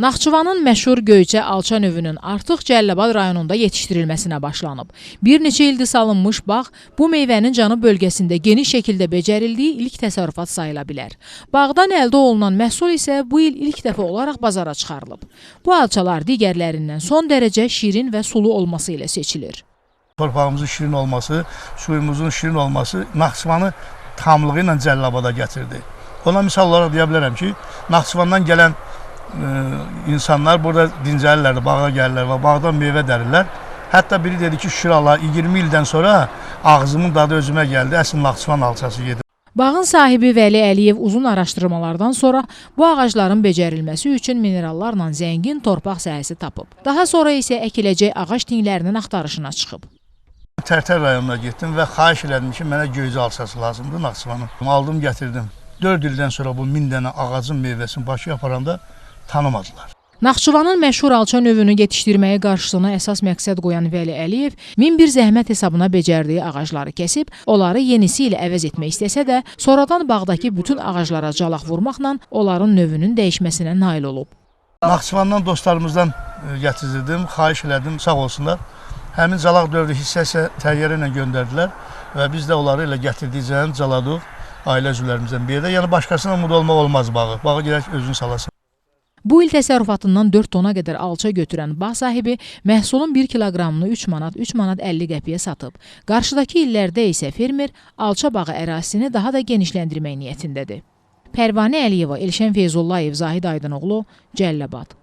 Naxçıvanın məşhur Göyçə alça növünün artıq Cəlilabad rayonunda yetişdirilməsinə başlanıb. Bir neçə ildir salınmış bağ bu meyvənin cənub bölgəsində geniş şəkildə becərildiyi ilk təsərrüfat sayıla bilər. Bağdan əldə olunan məhsul isə bu il ilk dəfə olaraq bazara çıxarılıb. Bu alçalar digərlərindən son dərəcə şirin və sulu olması ilə seçilir. Torpağımızın şirin olması, suyumuzun şirin olması Naxçıvanı tamlığı ilə Cəlilabada gətirdi. Ona misal olaraq deyə bilərəm ki, Naxçıvandan gələn insanlar burada dincəlirlər, bağa gəlirlər və bağdan meyvə dərirlər. Hətta biri dedi ki, şükür Allah, 20 ildən sonra ağzımın dadı özümə gəldi, əslin Naxçıvan alçası yedim. Bağın sahibi Vəli Əliyev uzun araşdırmalardan sonra bu ağacların becərilməsi üçün minerallarla zəngin torpaq sahəsi tapıb. Daha sonra isə əkiləcək ağac tinglərinin axtarışına çıxıb. Tərtər rayonuna getdim və xahiş elədim ki, mənə Göyçə alçası lazımdır Naxçıvanın. Aldım, gətirdim. 4 ildən sonra bu 1000 dənə ağacın meyvəsini Bakıya aparanda tanımadılar. Naxçıvanın məşhur alça növünü yetişdirməyə qarşısına əsas məqsəd qoyan Vəli Əliyev 1001 zəhmət hesabına becərdiyi ağacları kəsib, onları yenisi ilə əvəz etmək istəsə də, sonradan bağdakı bütün ağaclara calaq vurmaqla onların növünün dəyişməsinə nail olub. Naxçıvandan dostlarımızdan gətirdim, xahiş elədim, sağ olsunlar. Həmin calaq dövrü hissəsə təyyarə ilə göndərdilər və biz də onları ilə gətirdiyəcən caladıq ailə üzvlərimizdən biri də. Yəni başqasına umud olmaq olmaz bağı. Bağı gələk özünü salasın. Bu il təsərrüfatından 4 tona qədər alça götürən bağ sahibi məhsulun 1 kiloqramını 3 manat 50 qəpiyə satıb. Qarşıdakı illərdə isə fermer alça bağı ərazisini daha da genişləndirmək niyyətindədir. Pərvanə Əliyeva, Elşən Feyzullayev, Zahid Aydınoğlu, Cəlilabad.